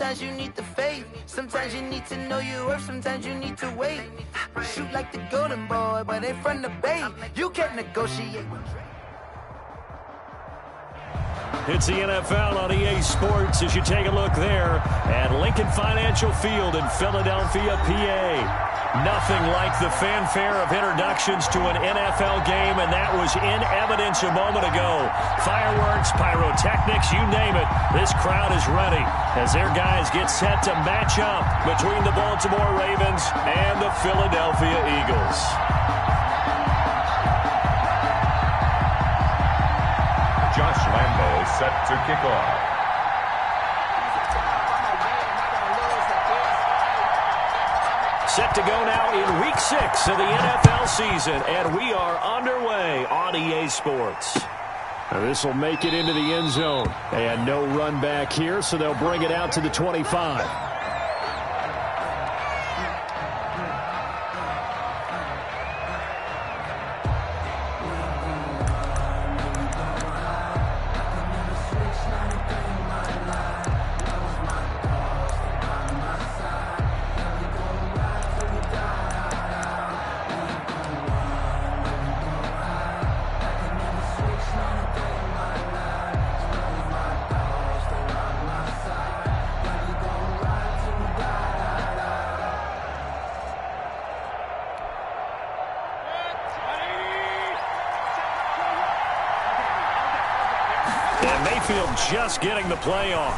sometimes you need the faith. Sometimes you need to know your worth, sometimes you need to wait. Shoot like the golden boy, but they from the Bay. You can't negotiate. It's the NFL on EA Sports as you take a look there at Lincoln Financial Field in Philadelphia, PA. Nothing like the fanfare of introductions to an NFL game, and that was in evidence a moment ago. Fireworks, pyrotechnics, you name it. This crowd is ready as their guys get set to match up between the Baltimore Ravens and the Philadelphia Eagles. Josh Lambo set to kick off. Set to go now in Week 6 of the NFL season, and we are underway on EA Sports. This will make it into the end zone, and no run back here, so they'll bring it out to the 25. And Mayfield just getting the play on.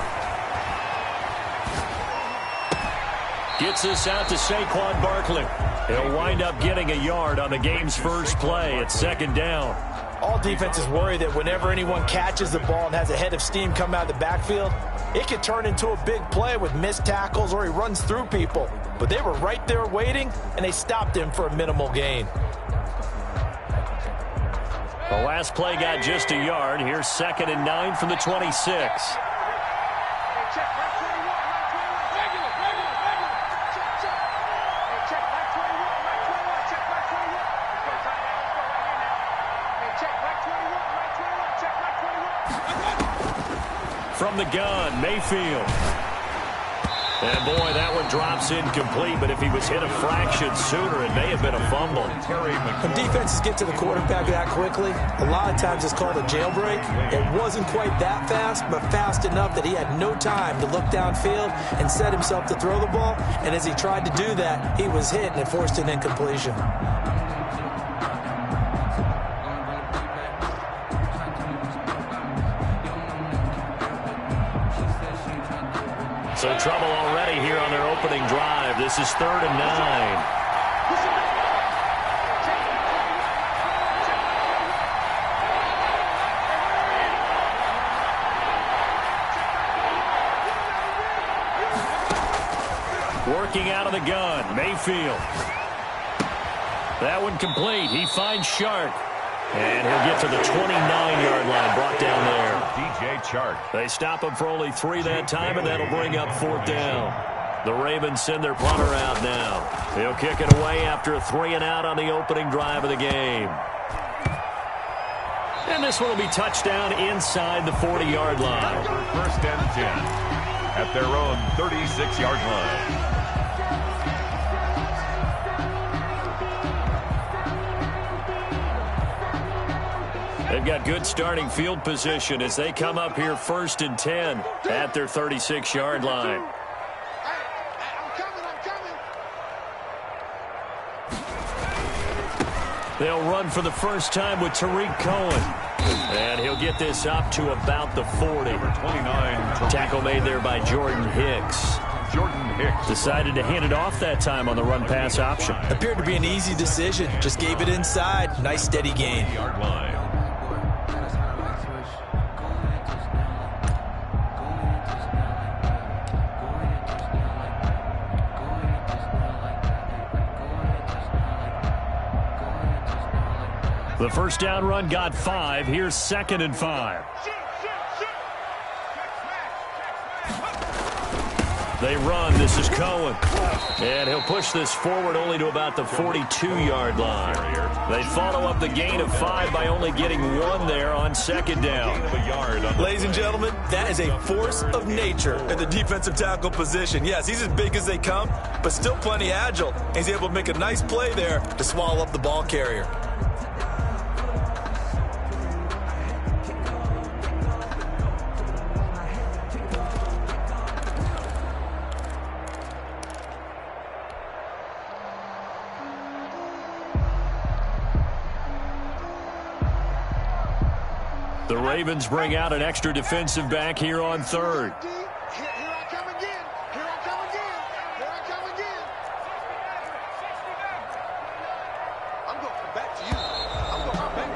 Gets this out to Saquon Barkley. He'll wind up getting a yard on the game's first play. It's second down. All defenses worry that whenever anyone catches the ball and has a head of steam come out of the backfield, it could turn into a big play with missed tackles or he runs through people. But they were right there waiting, and they stopped him for a minimal gain. The last play got just a yard. Here's 2nd and 9 from the 26. From the gun, Mayfield. And, boy, that one drops incomplete, but if he was hit a fraction sooner, it may have been a fumble. When defenses get to the quarterback that quickly, a lot of times it's called a jailbreak. It wasn't quite that fast, but fast enough that he had no time to look downfield and set himself to throw the ball. And as he tried to do that, he was hit and it forced an incompletion. So trouble already here on their opening drive. This is 3rd and 9. Working out of the gun, Mayfield. That one complete. He finds Shark. And he'll get to the 29-yard line, brought down there. DJ Chark. They stop him for only 3 that time, and that'll bring up 4th down. The Ravens send their punter out now. He'll kick it away after a 3 and out on the opening drive of the game. And this one will be touchdown inside the 40-yard line. 1st and 10 at their own 36-yard line. They've got good starting field position as they come up here 1st and 10 at their 36-yard line. They'll run for the first time with Tariq Cohen. And he'll get this up to about the 40. 29. Tackle made there by Jordan Hicks. Decided to hand it off that time on the run-pass option. Appeared to be an easy decision. Just gave it inside. Nice steady gain. Yard line. The first down run got 5. Here's 2nd and 5. They run. This is Cohen. And he'll push this forward only to about the 42-yard line. They follow up the gain of 5 by only getting 1 there on second down. Ladies and gentlemen, that is a force of nature in the defensive tackle position. Yes, he's as big as they come, but still plenty agile. He's able to make a nice play there to swallow up the ball carrier. The Ravens bring out an extra defensive back here on third. Here I come again. Here I come again. Here I come again. I'm going back to you. I'm going back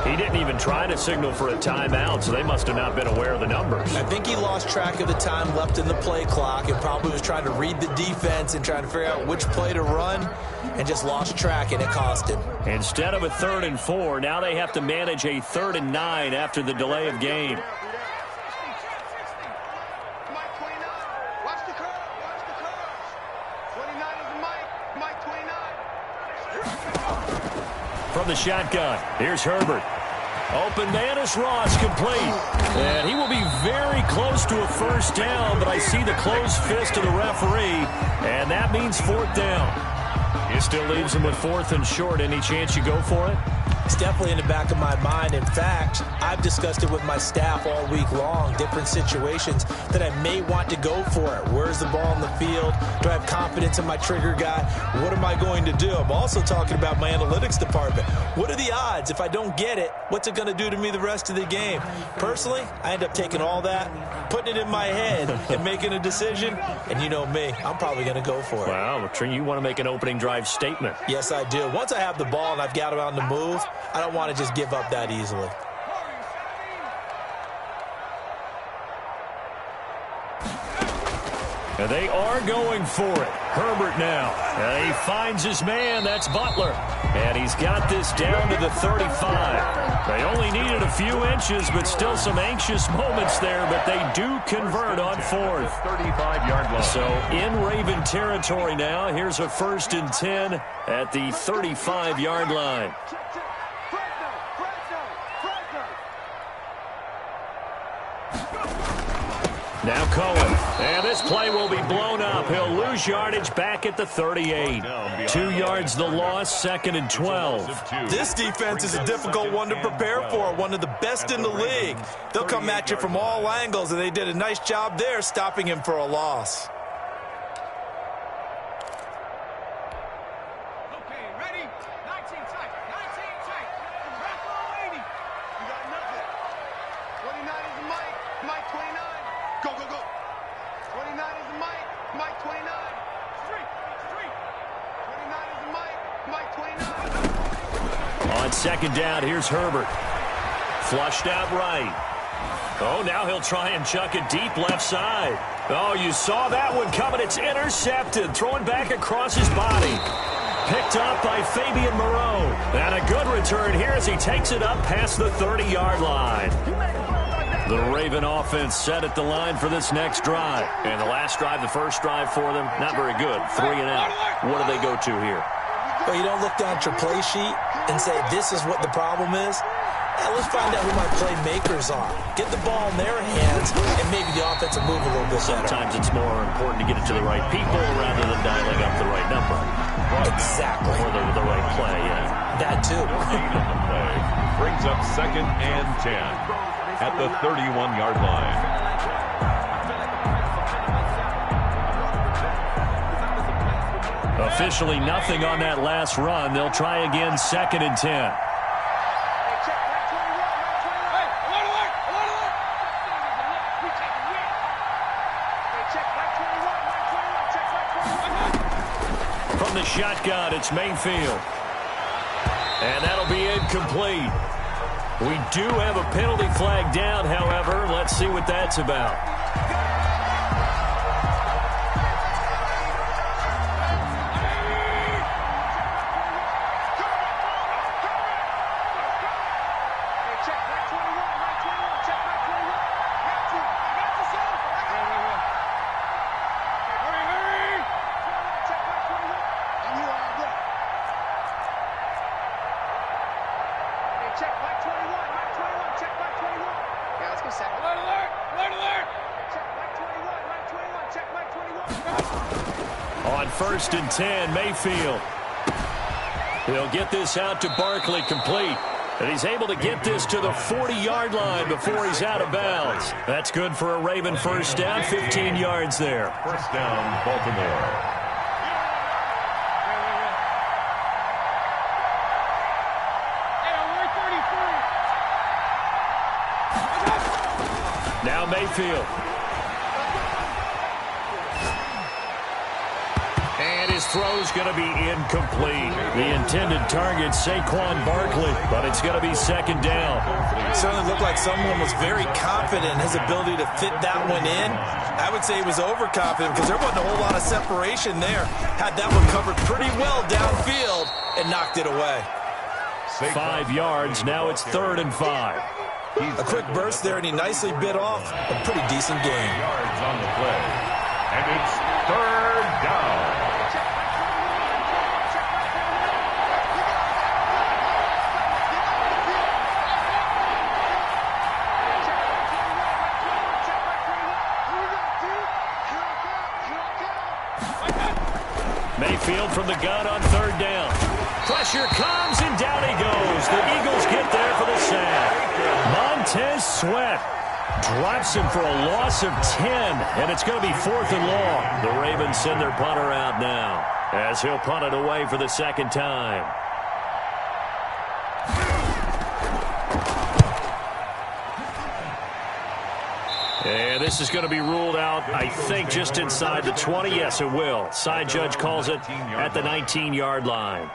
to you. He didn't even try to signal for a timeout, so they must have not been aware of the numbers. I think he lost track of the time left in the play clock and probably was trying to read the defense and trying to figure out which play to run and just lost track, and it cost him. Instead of a 3rd and 4, now they have to manage a 3rd and 9 after the delay of game. Watch the curve. Watch the curve. 29 is Mike 29. From the shotgun, here's Herbert. Open man is Ross, complete. And he will be very close to a first down, but I see the closed fist of the referee, and that means 4th down. It still leaves him with 4th and short. Any chance you go for it? It's definitely in the back of my mind. In fact, I've discussed it with my staff all week long, different situations that I may want to go for it. Where's the ball in the field? Do I have confidence in my trigger guy? What am I going to do? I'm also talking about my analytics department. What are the odds? If I don't get it, what's it going to do to me the rest of the game? Personally, I end up taking all that, putting it in my head, and making a decision. And you know me, I'm probably going to go for it. Wow, you want to make an opening drive statement. Yes, I do. Once I have the ball and I've got it on the move, I don't want to just give up that easily. And they are going for it. Herbert now. And he finds his man. That's Butler. And he's got this down to the 35. They only needed a few inches, but still some anxious moments there. But they do convert on 4th. 35-yard line. So in Raven territory now. Here's a 1st and 10 at the 35-yard line. Now Cohen, and this play will be blown up. He'll lose yardage back at the 38. 2 yards the loss, 2nd and 12. This defense is a difficult one to prepare for, one of the best in the league. They'll come at you from all angles, and they did a nice job there stopping him for a loss. On second down, here's Herbert. Flushed out right. Oh, now he'll try and chuck it deep left side. Oh, you saw that one coming. It's intercepted. Thrown back across his body. Picked up by Fabian Moreau. And a good return here as he takes it up past the 30-yard line. The Raven offense set at the line for this next drive. And the last drive, the first drive for them, not very good. 3 and out. What do they go to here? Well, you don't look down at your play sheet and say, this is what the problem is. Now, let's find out who my playmakers are. Get the ball in their hands, and maybe the offense will move a little bit better. Sometimes it's more important to get it to the right people rather than dialing up the right number. Exactly. Or the right play, yeah. That, too. Play brings up 2nd and 10 at the 31-yard line. Officially nothing on that last run. They'll try again, 2nd and 10. From the shotgun, it's Mayfield. And that'll be incomplete. We do have a penalty flag down, however. Let's see what that's about. On 1st and 10, Mayfield. He'll get this out to Barkley, complete. And he's able to get this to the 40-yard line before he's out of bounds. That's good for a Raven first down, 15 yards there. First down, Baltimore. Now Mayfield. And his throw's going to be incomplete. The intended target, Saquon Barkley, but it's going to be second down. It certainly looked like someone was very confident in his ability to fit that one in. I would say he was overconfident because there wasn't a whole lot of separation there. Had that one covered pretty well downfield and knocked it away. 5 yards. Now it's 3rd and 5. A quick burst there, and he nicely bit off a pretty decent gain. Yards on the play. And it's 3rd down. Mayfield from the gun on 3rd down. Pressure comes, and down he goes. The Eagles get there for the sack. Montez Sweat drops him for a loss of 10, and it's going to be 4th and long. The Ravens send their punter out now as he'll punt it away for the second time. And this is going to be ruled out, I think, just inside the 20. Yes, it will. Side judge calls it at the 19-yard line.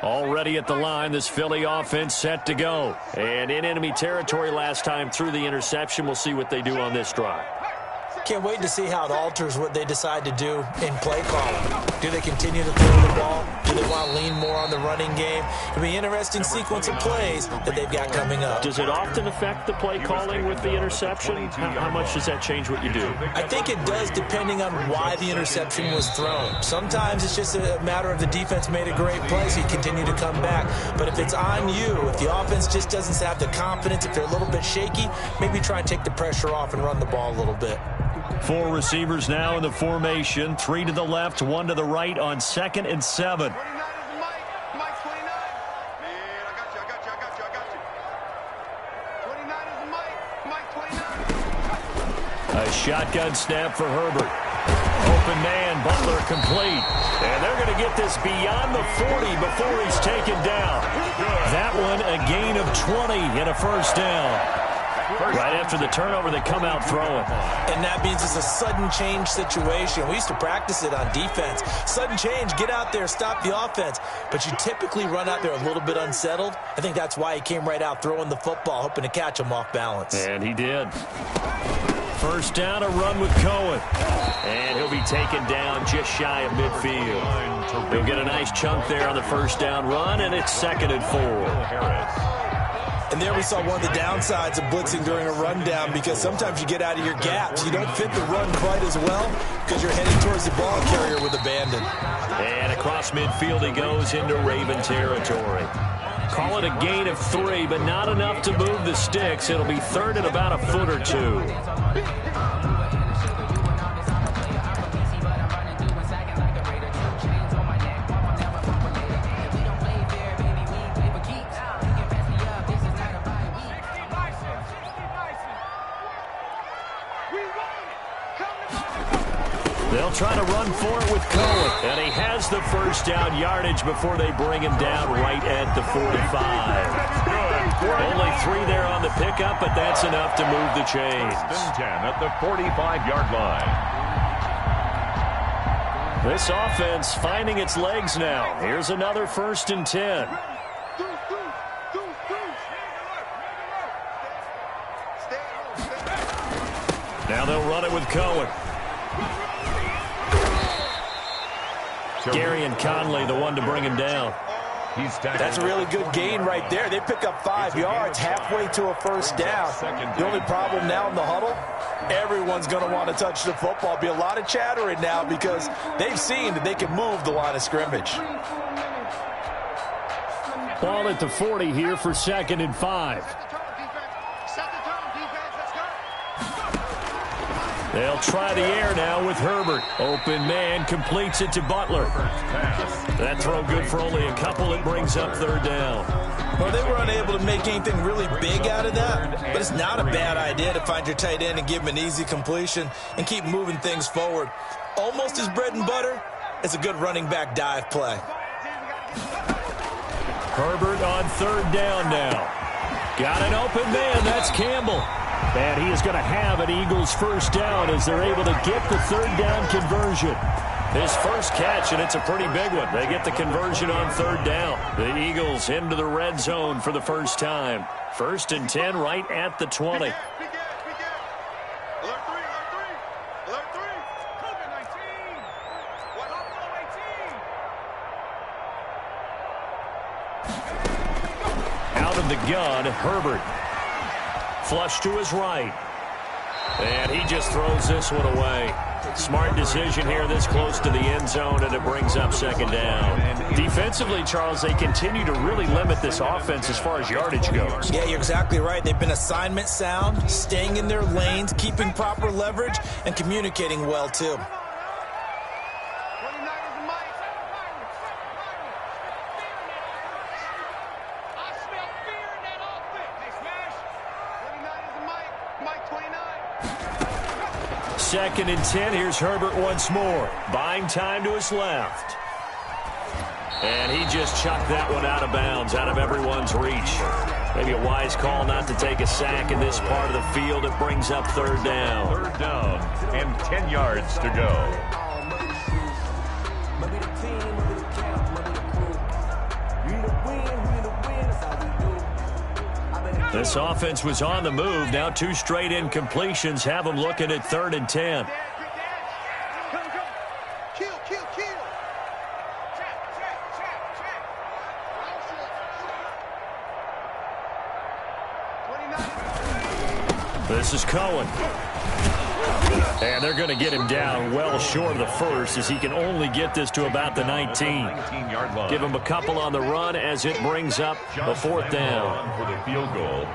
Already at the line, this Philly offense set to go. And in enemy territory last time through the interception. We'll see what they do on this drive. Can't wait to see how it alters what they decide to do in play calling. Do they continue to throw the ball? Do they want to lean more on the running game? It'll be an interesting sequence of plays that they've got coming up. Does it often affect the play calling with the interception? How much does that change what you do? I think it does, depending on why the interception was thrown. Sometimes it's just a matter of the defense made a great play, so you continue to come back. But if it's on you, if the offense just doesn't have the confidence, if they're a little bit shaky, maybe try and take the pressure off and run the ball a little bit. 4 receivers now in the formation. 3 to the left, 1 to the right on 2nd and 7. 29 is Mike 29. Man, I got you. 29 is Mike 29. A shotgun snap for Herbert. Open man, Butler complete. And they're going to get this beyond the 40 before he's taken down. That one a gain of 20 and a first down. Right after the turnover, they come out throwing. And that means it's a sudden change situation. We used to practice it on defense. Sudden change, get out there, stop the offense. But you typically run out there a little bit unsettled. I think that's why he came right out throwing the football, hoping to catch him off balance. And he did. First down, a run with Cohen. And he'll be taken down just shy of midfield. He'll get a nice chunk there on the first down run, and it's 2nd and 4. And there we saw one of the downsides of blitzing during a rundown, because sometimes you get out of your gaps. You don't fit the run quite as well because you're heading towards the ball carrier with abandon. And across midfield he goes into Raven territory. Call it a gain of 3, but not enough to move the sticks. It'll be 3rd and about a foot or 2. They'll try to run for it with Cohen. And he has the first down yardage before they bring him down right at the 45. Only 3 there on the pickup, but that's enough to move the chains. 10 at the 45-yard line. This offense finding its legs now. Here's another 1st and 10. Now they'll run it with Cohen. Gary and Conley, the one to bring him down. That's a really good gain right there. They pick up 5 yards halfway to a first down. The only problem now in the huddle, everyone's going to want to touch the football. Be a lot of chattering now because they've seen that they can move the line of scrimmage. Ball at the 40 here for 2nd and 5. They'll try the air now with Herbert. Open man, completes it to Butler. That throw good for only a couple. It brings up 3rd down. Well, they were unable to make anything really big out of that, but it's not a bad idea to find your tight end and give him an easy completion and keep moving things forward. Almost his bread and butter is a good running back dive play. Herbert on 3rd down now. Got an open man. That's Campbell. And he is going to have an Eagles first down as they're able to get the 3rd down conversion. His first catch, and it's a pretty big one. They get the conversion on 3rd down. The Eagles into the red zone for the first time. 1st and 10 right at the 20. Out of the gun, Herbert. Flush to his right. And he just throws this one away. Smart decision here this close to the end zone, and it brings up 2nd down. Defensively, Charles, they continue to really limit this offense as far as yardage goes. Yeah, you're exactly right. They've been assignment sound, staying in their lanes, keeping proper leverage, and communicating well, too. Second and 10. Here's Herbert once more. Buying time to his left. And he just chucked that one out of bounds, out of everyone's reach. Maybe a wise call not to take a sack in this part of the field. It brings up 3rd down. 3rd down and 10 yards to go. This offense was on the move. Now 2 straight incompletions have them looking at 3rd and 10. This is Cohen. And they're going to get him down well short of the first as he can only get this to about the 19. Give him a couple on the run as it brings up the 4th down. For the field goal,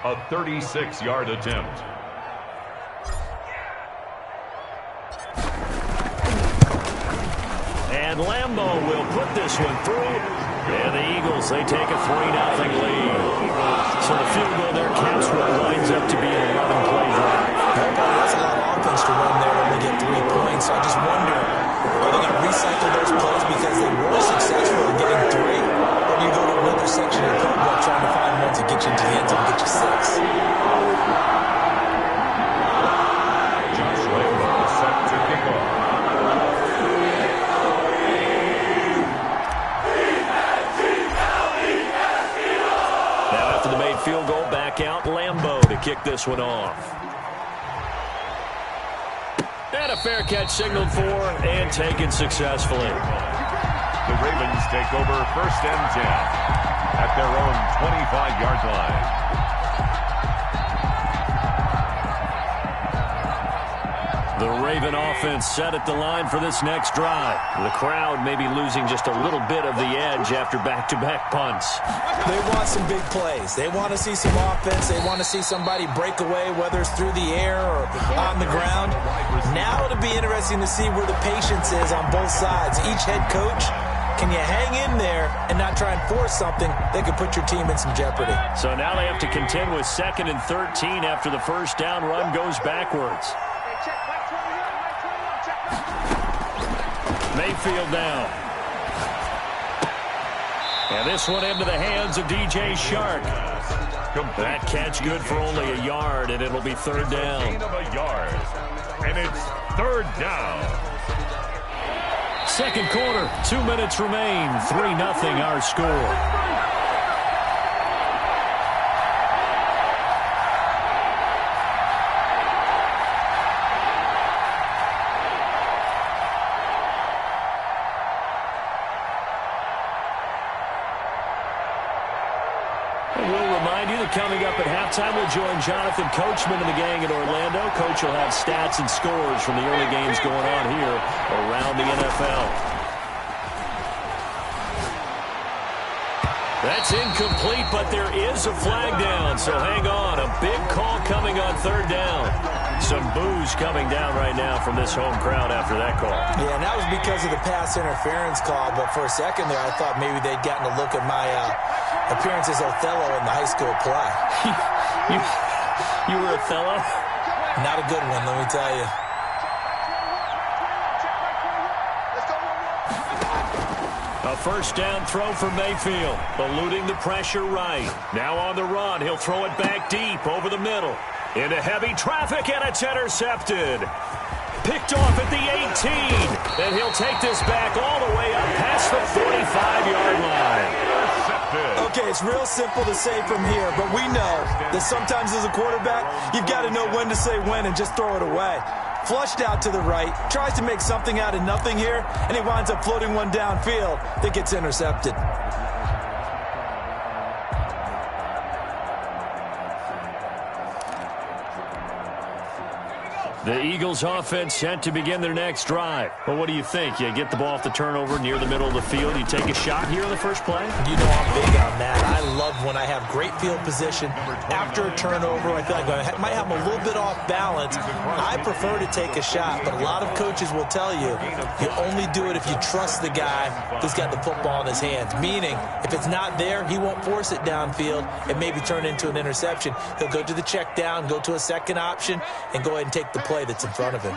a 36-yard attempt. And Lambeau will put this one through. And the Eagles, they take a 3-0 lead. So the field goal there counts what lines up to be an 11-play drive. That's a lot of offense to run there when we get 3 points. I just wonder, are they going to recycle those plays because they were successful in getting 3? Or do you go to another section of the playbook trying to find one to get you into the end zone and get you 6? Josh Lambeau set to kick off. Now after the made field goal, back out Lambeau to kick this one off. And a fair catch signaled for and taken successfully. The Ravens take over 1st and 10 at their own 25-yard line. The Raven offense set at the line for this next drive. The crowd may be losing just a little bit of the edge after back-to-back punts. They want some big plays. They want to see some offense. They want to see somebody break away, whether it's through the air or on the ground. Now it'll be interesting to see where the patience is on both sides. Each head coach, can you hang in there and not try and force something that could put your team in some jeopardy? So now they have to contend with 2nd and 13 after the first down run goes backwards. Mayfield down. And this one into the hands of DJ Shark. That catch good for only a yard, and it'll be 3rd down. Gain of a yard, and it's 3rd down. Second quarter, 2 minutes remain. 3-0 our score. We'll remind you that coming up at halftime, we'll join Jonathan Coachman and the gang in Orlando. Coach will have stats and scores from the early games going on here around the NFL. That's incomplete, but there is a flag down, so hang on. A big call coming on third down. Some boos coming down right now from this home crowd after that call. Yeah, and that was because of the pass interference call, but for a second there, I thought maybe they'd gotten a look at my appearance as Othello in the high school play. You were Othello? Not a good one, let me tell you. A first down throw for Mayfield, eluding the pressure right. Now on the run, he'll throw it back deep over the middle. Into heavy traffic, and it's intercepted. Picked off at the 18, and he'll take this back all the way up past the 45-yard line. Okay, it's real simple to say from here, but we know that sometimes as a quarterback, you've got to know when to say when and just throw it away. Flushed out to the right, tries to make something out of nothing here, and he winds up floating one downfield that gets intercepted. The Eagles offense set to begin their next drive. Well, what do you think? You get the ball off the turnover near the middle of the field. You take a shot here in the first play? You know I'm big on that. I love when I have great field position. After a turnover, I feel like I might have a little bit off balance. I prefer to take a shot, but a lot of coaches will tell you only do it if you trust the guy who's got the football in his hands. Meaning, if it's not there, he won't force it downfield and maybe turn into an interception. He'll go to the check down, go to a second option, and go ahead and take the play that's in front of him.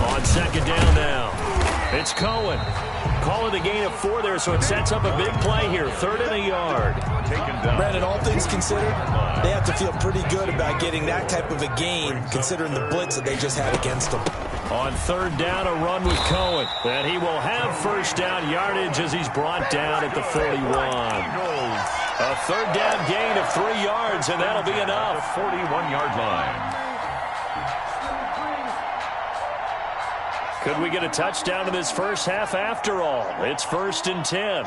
On second down now, it's Cohen. Call it a gain of 4 there, so it sets up a big play here. 3rd and a yard. Brandon, all things considered, they have to feel pretty good about getting that type of a gain, considering the blitz that they just had against them. On 3rd down, a run with Cohen. And he will have first down yardage as he's brought down at the 41. A 3rd down gain of 3 yards, and that'll be enough. 41-yard line. Could we get a touchdown in this first half after all? It's 1st and 10.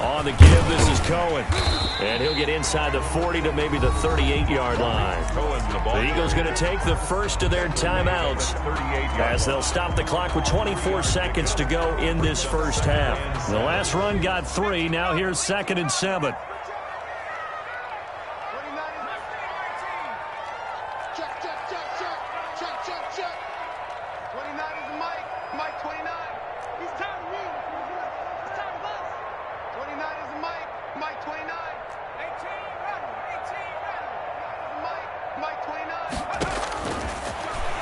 On the give, this is Cohen. And he'll get inside the 40 to maybe the 38-yard line. The Eagles going to take the first of their timeouts as they'll stop the clock with 24 seconds to go in this first half. The last run got 3. Now here's 2nd and 7.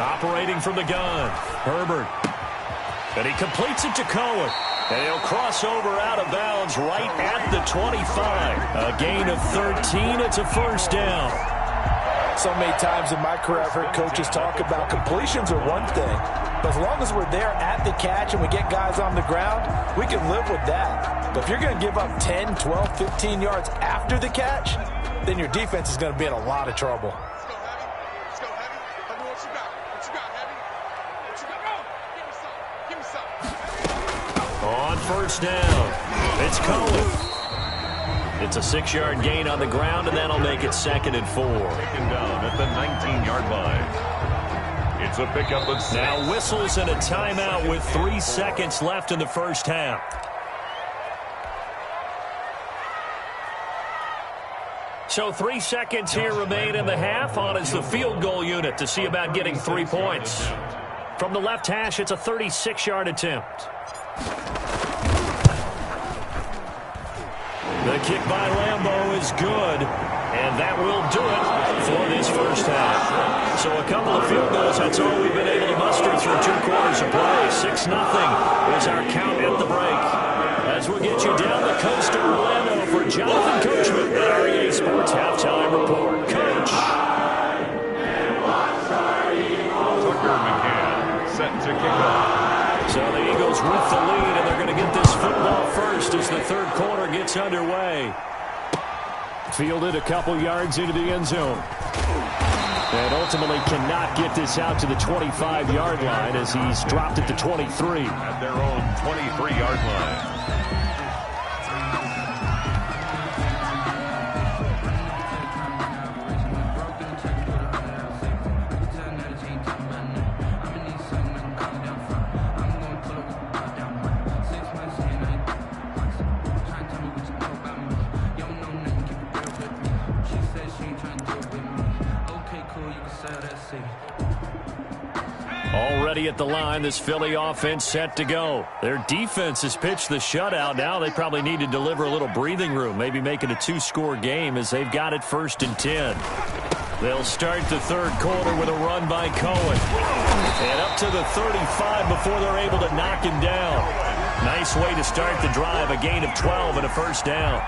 Operating from the gun, Herbert. And he completes it to Cohen. And he'll cross over out of bounds right at the 25. A gain of 13. It's a first down. So many times in my career, I've heard coaches talk about completions are one thing. But as long as we're there at the catch and we get guys on the ground, we can live with that. But if you're going to give up 10, 12, 15 yards after the catch, then your defense is going to be in a lot of trouble. On first down, it's Cohen. It's a 6-yard gain on the ground, and that'll make it 2nd and 4. Taken down at the 19-yard line. It's a pickup of 6. Now whistles and a timeout with 3 seconds left in the first half. So 3 seconds here remain in the half. On is the field goal unit to see about getting 3 points. From the left hash, it's a 36-yard attempt. The kick by Lambeau is good, and that will do it for this first half. So a couple of field goals, that's all we've been able to muster through 2 quarters of play. 6-0 is our count at the break. As we'll get you down the coast to Orlando for Jonathan Coachman at our EA Sports Halftime Report. Coach. Tucker McCann set to kick off. So the Eagles with the lead, and they're going to get this football first as the third quarter gets underway. Fielded a couple yards into the end zone. And ultimately cannot get this out to the 25-yard line as he's dropped at the 23. At their own 23-yard line. Already at the line, this Philly offense set to go. Their defense has pitched the shutout. Now they probably need to deliver a little breathing room, maybe make it a two-score game as they've got it 1st and 10. They'll start the third quarter with a run by Cohen. And up to the 35 before they're able to knock him down. Nice way to start the drive, a gain of 12 and a first down.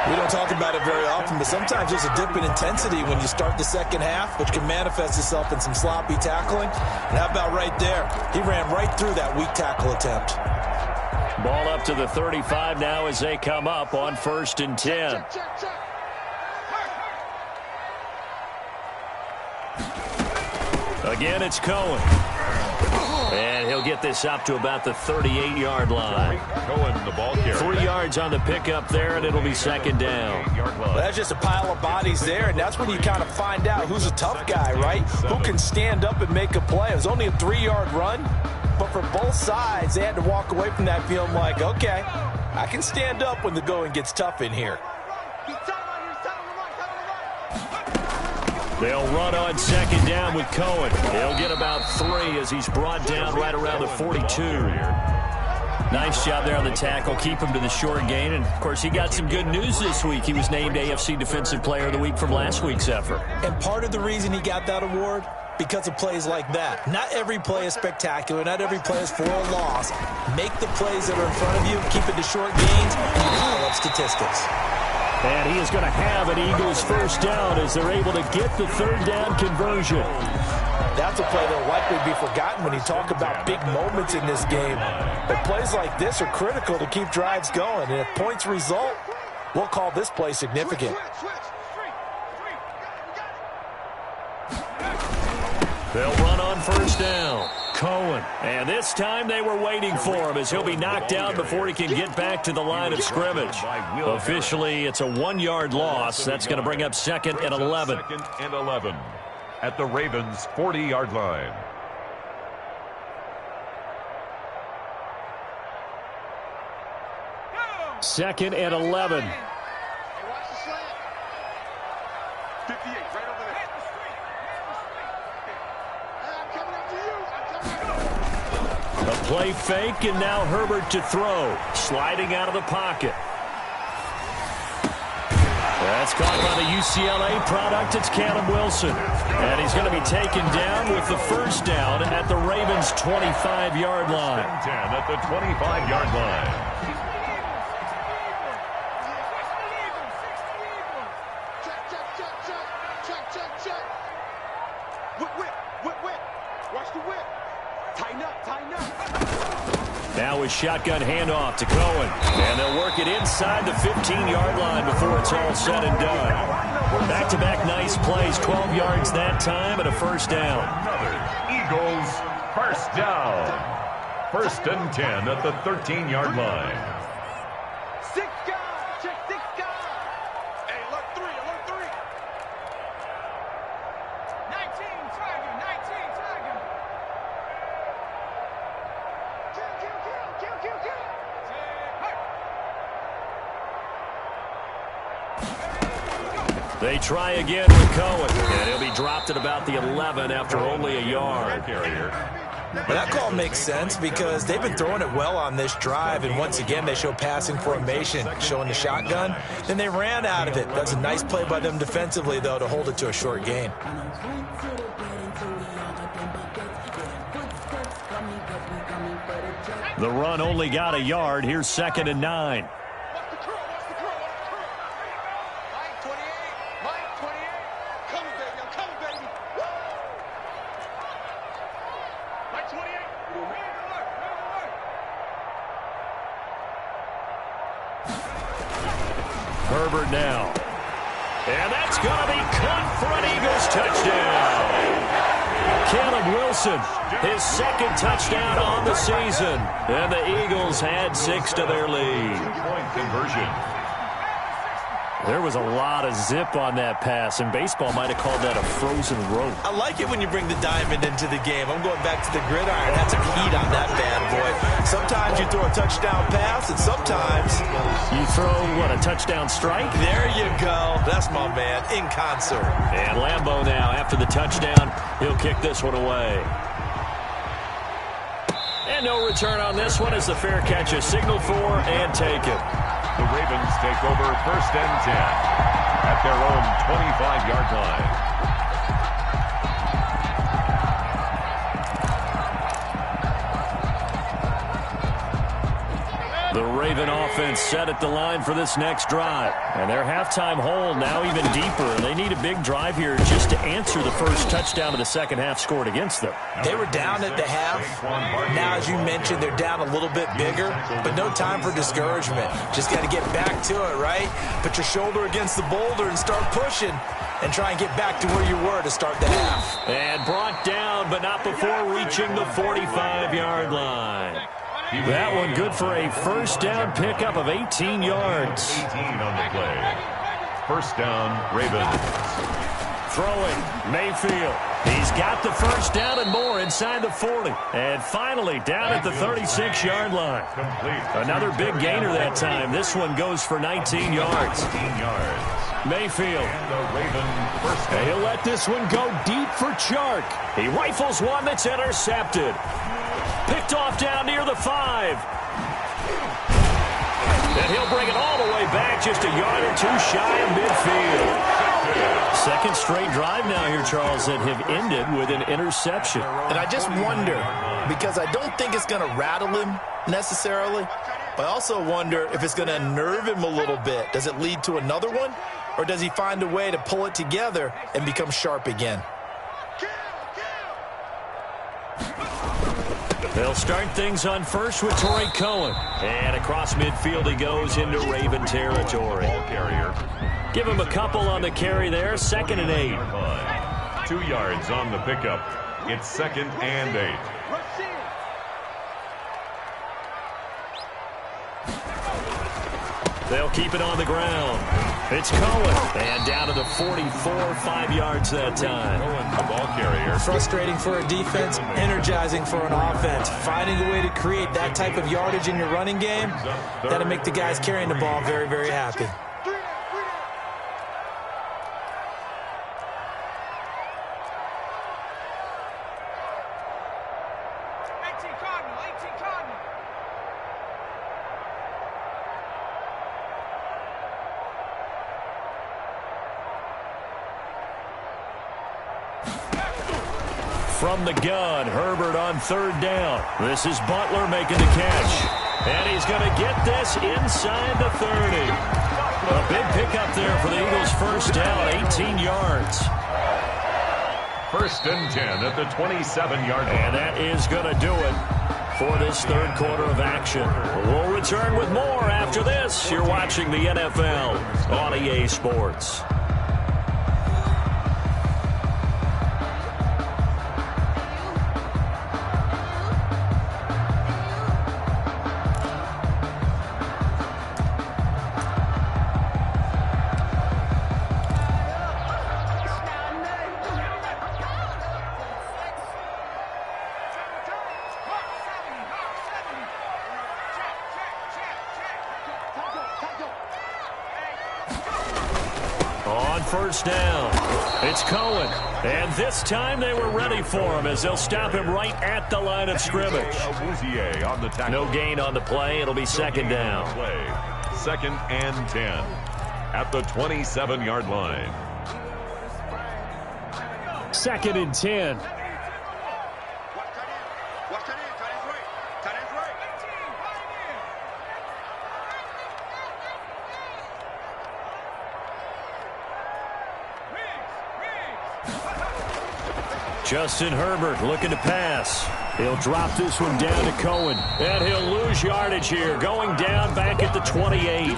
We don't talk about it very often, but sometimes there's a dip in intensity when you start the second half, which can manifest itself in some sloppy tackling. And how about right there? He ran right through that weak tackle attempt. Ball up to the 35 now as they come up on 1st and 10. Again, it's Cohen. And he'll get this up to about the 38-yard line. Cohen, the ball carrier. 3 yards on the pickup there, and it'll be second down. Well, that's just a pile of bodies there, and that's when you kind of find out who's a tough guy, right? Who can stand up and make a play. It was only a 3-yard run, but for both sides, they had to walk away from that feeling like, okay, I can stand up when the going gets tough in here. They'll run on second down with Cohen. He'll get about 3 as he's brought down right around the 42. Nice job there on the tackle. Keep him to the short gain. And, of course, he got some good news this week. He was named AFC Defensive Player of the Week from last week's effort. And part of the reason he got that award, because of plays like that. Not every play is spectacular. Not every play is for a loss. Make the plays that are in front of you, keep it to short gains, and you pile up statistics. And he is going to have an Eagles first down as they're able to get the third down conversion. That's a play that will likely be forgotten when you talk about big moments in this game. But plays like this are critical to keep drives going. And if points result, we'll call this play significant. They'll run on first down. Cohen. And this time they were waiting for him as he'll be knocked down before he can get back to the line of scrimmage. Officially, it's a 1-yard loss. That's going to bring up 2nd and 11. 2nd and 11 at the Ravens' 40-yard line. Second and 11. Hey, watch the slant. 58, right over there. Hey, I'm coming up to you. A play fake, and now Herbert to throw. Sliding out of the pocket. That's caught by the UCLA product. It's Callum Wilson. And he's going to be taken down with the first down at the Ravens' 25-yard line. 10 at the 25-yard line. Now a shotgun handoff to Cohen. And they'll work it inside the 15-yard line before it's all said and done. Back-to-back nice plays. 12 yards that time and a first down. Another Eagles first down. 1st and 10 at the 13-yard line. 6 guys. Check 6 guys. Hey, alert 3. Alert 3. 19 Tiger. 19 Tiger. Kill. They try again with Cohen. And he'll be dropped at about the 11 after only a yard. Well, that call makes sense because they've been throwing it well on this drive, and once again they show passing formation, showing the shotgun. Then they ran out of it. That's a nice play by them defensively, though, to hold it to a short gain. The run only got a yard. Here's 2nd and 9. Herbert now. And that's going to be caught for an Eagles touchdown. Caleb Wilson, his second touchdown on the season. And the Eagles add 6 to their lead. Two-point conversion. There was a lot of zip on that pass, and baseball might have called that a frozen rope. I like it when you bring the diamond into the game. I'm going back to the gridiron. Had some heat on that bad boy. Sometimes you throw a touchdown pass, and sometimes you throw, what, a touchdown strike? There you go. That's my man, in concert. And Lambeau now, after the touchdown, he'll kick this one away. And no return on this one as the fair catch is signaled for and taken. The Ravens take over 1st and 10 at their own 25-yard line. The Raven offense set at the line for this next drive. And their halftime hole now even deeper. And they need a big drive here just to answer the first touchdown of the second half scored against them. They were down at the half. Now, as you mentioned, they're down a little bit bigger, but no time for discouragement. Just got to get back to it, right? Put your shoulder against the boulder and start pushing and try and get back to where you were to start the half. And brought down, but not before reaching the 45-yard line. That one good for a first down pickup of 18 yards. 18 on the play. First down, Ravens. Throwing, Mayfield. He's got the first down and more inside the 40. And finally down at the 36-yard line. Another big gainer that time. This one goes for 19 yards. 19 yards. Mayfield. And the Raven first down. He'll let this one go deep for Chark. He rifles one that's intercepted. Picked off down near the 5. And he'll bring it all the way back just a yard or two shy of midfield. Second straight drive now here, Charles, that have ended with an interception. And I just wonder, because I don't think it's going to rattle him necessarily, but I also wonder if it's going to unnerve him a little bit. Does it lead to another one? Or does he find a way to pull it together and become sharp again? They'll start things on first with Torrey Cohen. And across midfield he goes into Raven territory. Ball carrier. Give him a couple on the carry there. 2nd and 8. 2 yards on the pickup. It's 2nd and 8. They'll keep it on the ground. It's Cohen. And down to the 44, 5 yards that time. Cohen, the ball carrier. Frustrating for a defense, energizing for an offense. Finding a way to create that type of yardage in your running game, that'll make the guys carrying the ball very, very happy. From the gun, Herbert on 3rd down. This is Butler making the catch. And he's going to get this inside the 30. A big pickup there for the Eagles' first down, 18 yards. 1st and 10 at the 27-yard line. And that is going to do it for this third quarter of action. We'll return with more after this. You're watching the NFL on EA Sports. First down. It's Cohen. And this time they were ready for him as they'll stop him right at the line of scrimmage. On the tackle. No gain on the play. It'll be 2nd down. 2nd and 10 at the 27-yard line. 2nd and 10. Justin Herbert looking to pass. He'll drop this one down to Cohen. And he'll lose yardage here. Going down back at the 20. 28.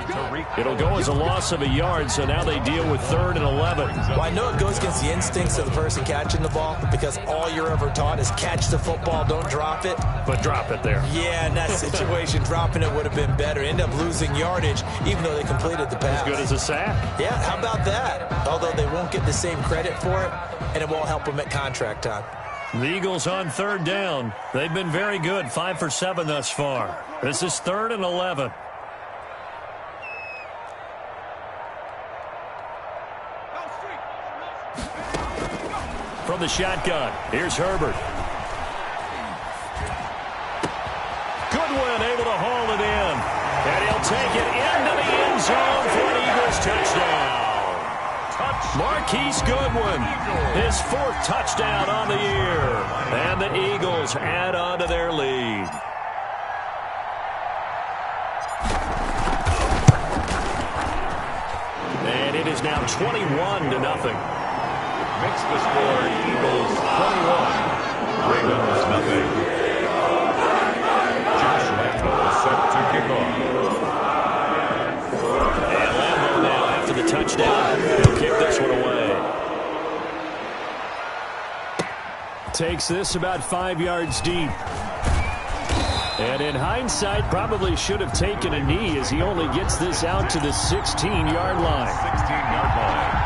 It'll go as a loss of a yard, so now they deal with 3rd and 11. Well, I know it goes against the instincts of the person catching the ball because all you're ever taught is catch the football, don't drop it. But drop it there. Yeah, in that situation, dropping it would have been better. End up losing yardage, even though they completed the pass. As good as a sack. Yeah, how about that? Although they won't get the same credit for it, and it won't help them at contract time. The Eagles on 3rd down. They've been very good, 5 for 7 thus far. This is 3rd and 11. From the shotgun, here's Herbert. Goodwin able to haul it in. And he'll take it into the end zone for an Eagles touchdown. Marquise Goodwin, his 4th touchdown on the year. And the Eagles add on to their lead. And it is now 21-0. Makes the score Eagles 21, Ravens nothing. Josh Lambo set to kick off. And Lambo now after the touchdown. He'll kick this one away. Takes this about 5 yards deep. And in hindsight, probably should have taken a knee as he only gets this out to the 16-yard line. 16-yard line.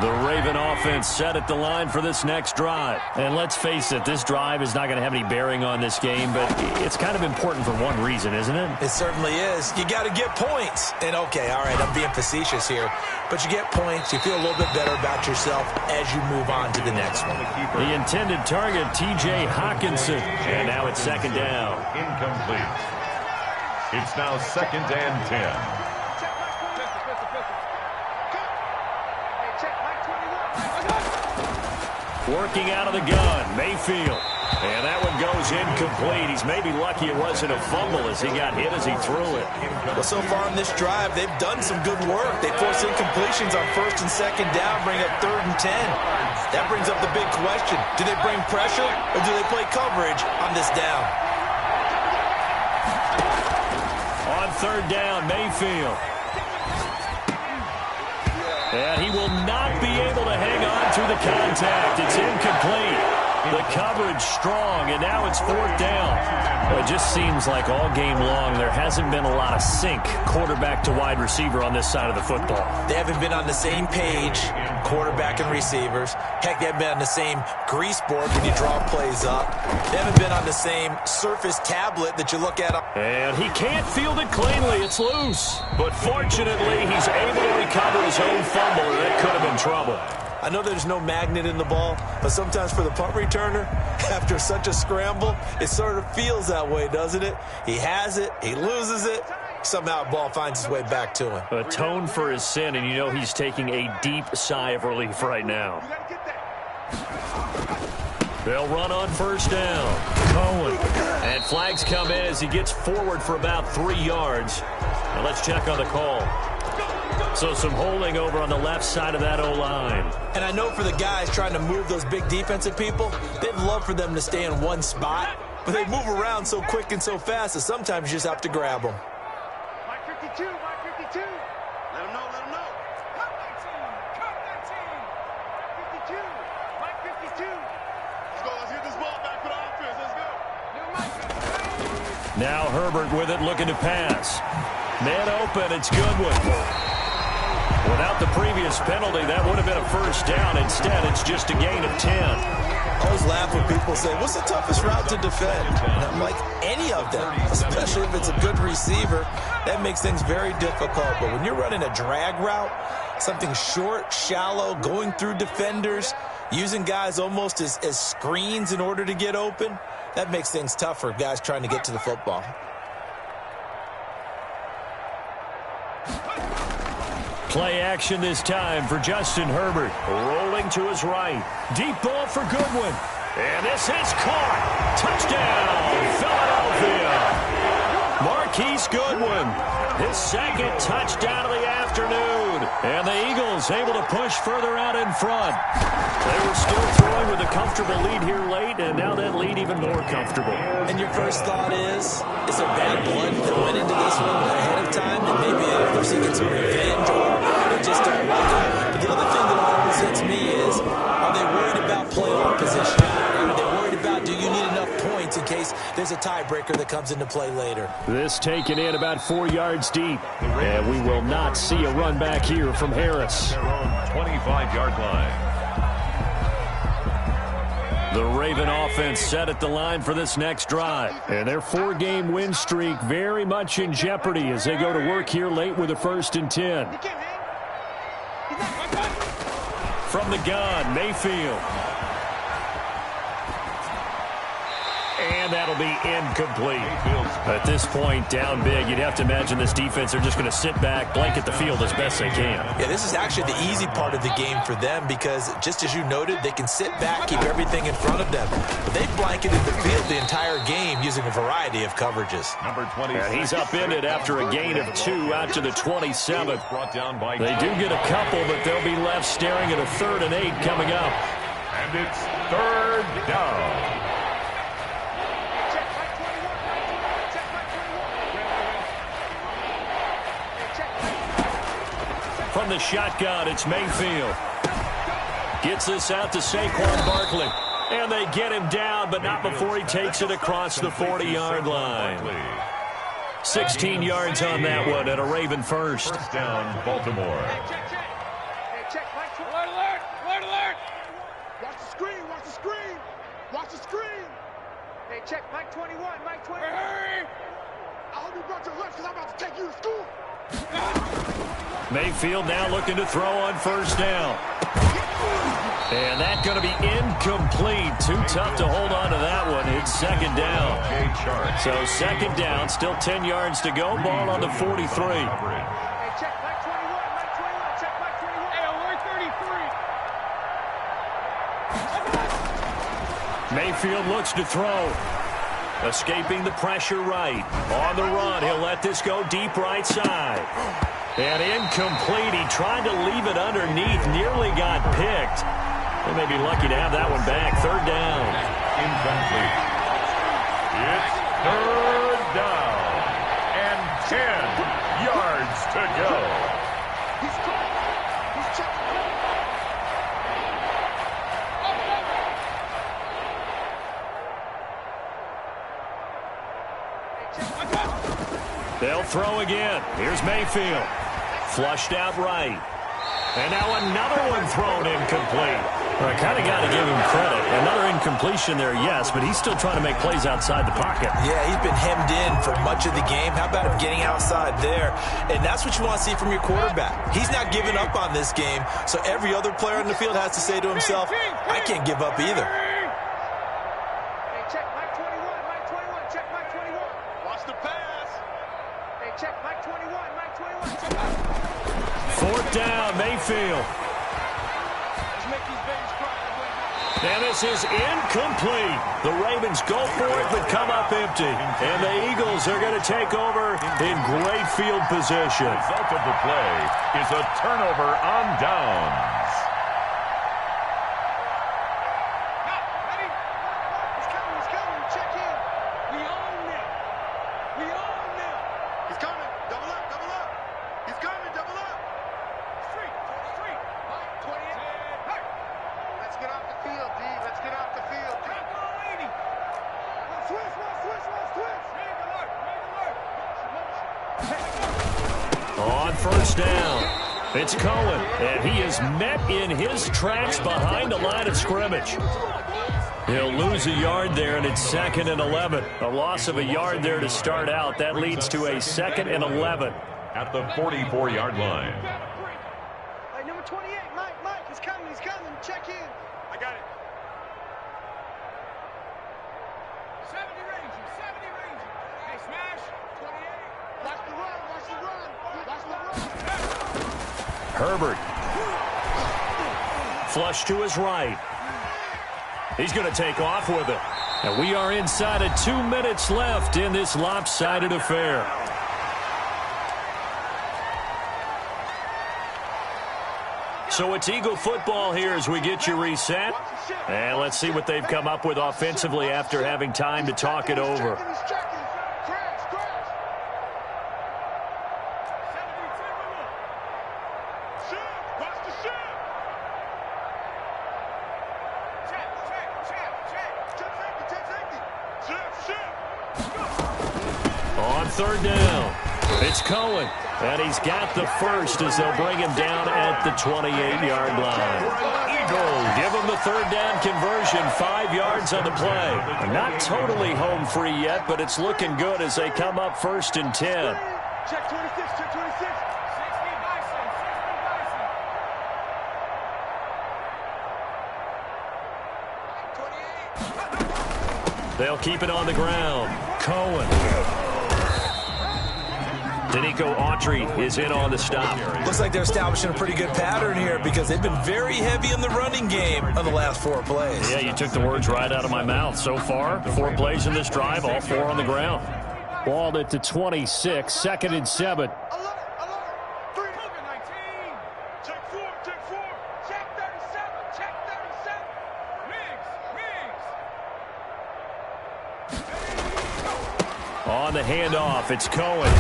The Raven offense set at the line for this next drive. And let's face it, this drive is not going to have any bearing on this game, but it's kind of important for one reason, isn't it? It certainly is. You got to get points. And, okay, all right, I'm being facetious here, but you get points. You feel a little bit better about yourself as you move on to the next one. The intended target, T.J. Hawkinson. And now it's 2nd down. Incomplete. It's now 2nd and 10. Working out of the gun, Mayfield. And that one goes incomplete. He's maybe lucky it wasn't a fumble as he got hit as he threw it. Well, so far in this drive, they've done some good work. They force incompletions on 1st and 2nd down, bring up 3rd and 10. That brings up the big question. Do they bring pressure or do they play coverage on this down? On 3rd down, Mayfield. And he will not be able to hang on through the contact. It's incomplete. The coverage strong, and now it's 4th down. Well, it just seems like all game long there hasn't been a lot of sync quarterback to wide receiver on this side of the football. They haven't been on the same page, quarterback and receivers. Heck, they haven't been on the same grease board when you draw plays up. They haven't been on the same Surface tablet that you look at. And he can't field it cleanly. It's loose. But fortunately, he's able to recover his own fumble, and that could have been trouble. I know there's no magnet in the ball, but sometimes for the punt returner, after such a scramble, it sort of feels that way, doesn't it? He has it, he loses it, somehow the ball finds its way back to him. Atone for his sin, and you know he's taking a deep sigh of relief right now. They'll run on 1st down. Cohen. And flags come in as he gets forward for about 3 yards. Now let's check on the call. So some holding over on the left side of that O-line. And I know for the guys trying to move those big defensive people, they'd love for them to stay in one spot, but they move around so quick and so fast that sometimes you just have to grab them. Mike 52, Mike 52. Let him know, let him know. Cut that team, 52, Mike 52. Let's go, let's get this ball back for the offense, let's go. Now Herbert with it, looking to pass. Man open, it's Goodwin. Without the previous penalty, that would have been a 1st down. Instead, it's just a gain of 10. I always laugh when people say, what's the toughest route to defend? And I'm like, any of them, especially if it's a good receiver. That makes things very difficult. But when you're running a drag route, something short, shallow, going through defenders, using guys almost as screens in order to get open, that makes things tough for guys trying to get to the football. Play action this time for Justin Herbert. Rolling to his right. Deep ball for Goodwin. And this is caught. Touchdown, Philadelphia. Marquise Goodwin. His 2nd touchdown of the afternoon. And the Eagles able to push further out in front. They were still throwing with a comfortable lead here late, and now that lead even more comfortable. And your first thought is there bad blood that went into this one ahead of time that maybe they're seeking some revenge or they just don't like him. But the other thing that always hits me is, are they worried about playoff position? Are they worried about, do you need enough points in case there's a tiebreaker that comes into play later? This taken in about 4 yards deep. And we will not see a run back here from Harris. Their own 25-yard line. The Raven offense set at the line for this next drive. And their 4-game win streak very much in jeopardy as they go to work here late with a 1st and 10. From the gun, Mayfield. And that'll be incomplete. At this point, down big, you'd have to imagine this defense are just going to sit back, blanket the field as best they can. Yeah, this is actually the easy part of the game for them because, just as you noted, they can sit back, keep everything in front of them. But they've blanketed the field the entire game using a variety of coverages. Number 20. And he's upended after a gain of 2 out to the 27th. Brought down by They do get a couple, but they'll be left staring at a 3rd and 8 coming up. And it's 3rd down. From the shotgun, it's Mayfield. Gets this out to Saquon Barkley. And they get him down, but not before he takes it across the 40-yard line. 16 yards on that one and a Raven first. First down, Baltimore. Alert, alert! Alert, alert! Watch the screen, watch the screen! Watch the screen! Hey, check, Mike 21, Mike 21. Hurry! I hope you brought your lunch because I'm about to take you to school. Mayfield now looking to throw on 1st down. And that's going to be incomplete. Too tough to hold on to that one. It's 2nd down. So 2nd down, still 10 yards to go. Ball on the 43. Hey, check, Mike 21, Mike 21, check, Mike 21. Hey, alert 33. Mayfield looks to throw. Escaping the pressure right. On the run, he'll let this go deep right side. And incomplete. He tried to leave it underneath. Nearly got picked. They may be lucky to have that one back. 3rd down. Incomplete. It's 3rd down. And 10 yards to go. He's caught. He's checked. They'll throw again. Here's Mayfield. Flushed out right. And now another one thrown incomplete. Well, I kind of got to give him credit. Another incompletion there, yes, but he's still trying to make plays outside the pocket. Yeah, he's been hemmed in for much of the game. How about him getting outside there? And that's what you want to see from your quarterback. He's not giving up on this game, so every other player on the field has to say to himself, I can't give up either. Hey, check, Mike 21, Mike 21, check, Mike 21. Watch the pass. Hey, check, Mike 21, Mike 21, check, Mike 4th down, Mayfield. And this is incomplete. The Ravens go for it, but come up empty. And the Eagles are going to take over in great field position. The result of the play is a turnover on downs. Ready? He's coming, check in. We own them. We own them. He's coming, double up. He's coming, double up. Street. 28. Hey. Let's get off the field, D. Let's get off the field. Come on, lady. Switch. Make alert. On 1st down, it's Cohen, and he is met in his tracks behind the line of scrimmage. He'll lose a yard there, and it's 2nd and 11. A loss of a yard there to start out. That leads to a 2nd and 11. At the 44-yard line. Hey, number 28, Mike, he's coming. Check in. I got it. 70 Ranger. Hey, smash. 28. Watch the run. Herbert. Flush to his right. He's going to take off with it. And we are inside of 2 minutes left in this lopsided affair. So it's Eagle football here as we get you reset. And let's see what they've come up with offensively after having time to talk it over. third down. It's Cohen, and he's got the first as they'll bring him down at the 28-yard line. Eagles give him the third down conversion, 5 yards on the play. Not totally home free yet, but it's looking good as they come up 1st and 10. Check 26, check 26. 60 Bison, 60 Bison. 28. They'll keep it on the ground. Cohen. Danico Autry is in on the stop. Looks like they're establishing a pretty good pattern here because they've been very heavy in the running game on the last 4 plays. Yeah, you took the words right out of my mouth. So far, 4 plays in this drive, all 4 on the ground. Ball at the 26, 2nd and 7. Alert, 3, 19. Check 4, check 4. Check 37, check 37. Riggs. On the handoff, it's Cohen.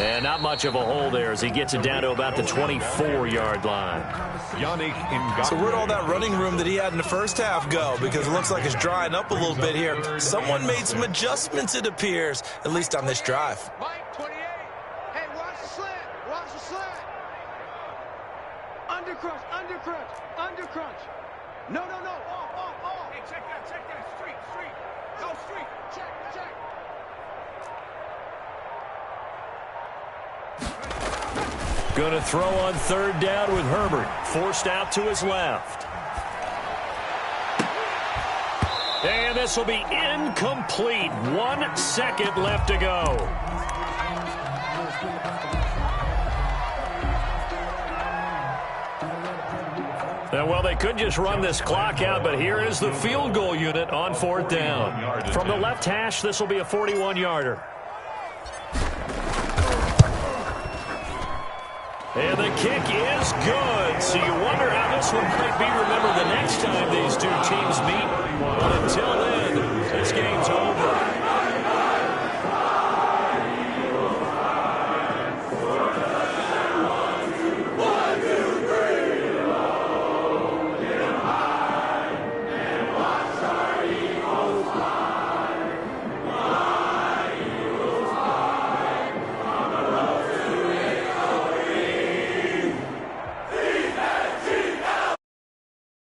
And not much of a hole there as he gets it down to about the 24-yard line. So where'd all that running room that he had in the first half go? Because it looks like it's drying up a little bit here. Someone made some adjustments, it appears, at least on this drive. Mike, 28. Hey, watch the slant. Watch the slant. Undercrunch, undercrunch, undercrunch. No. Off. Hey, check that. Street. Go street. Check. Going to throw on 3rd down with Herbert. Forced out to his left. And this will be incomplete. 1 second left to go. Well, they could just run this clock out, but here is the field goal unit on 4th down. From the left hash, this will be a 41-yarder. And the kick is good. So you wonder how this one might be remembered the next time these two teams meet. But until then, this game's over.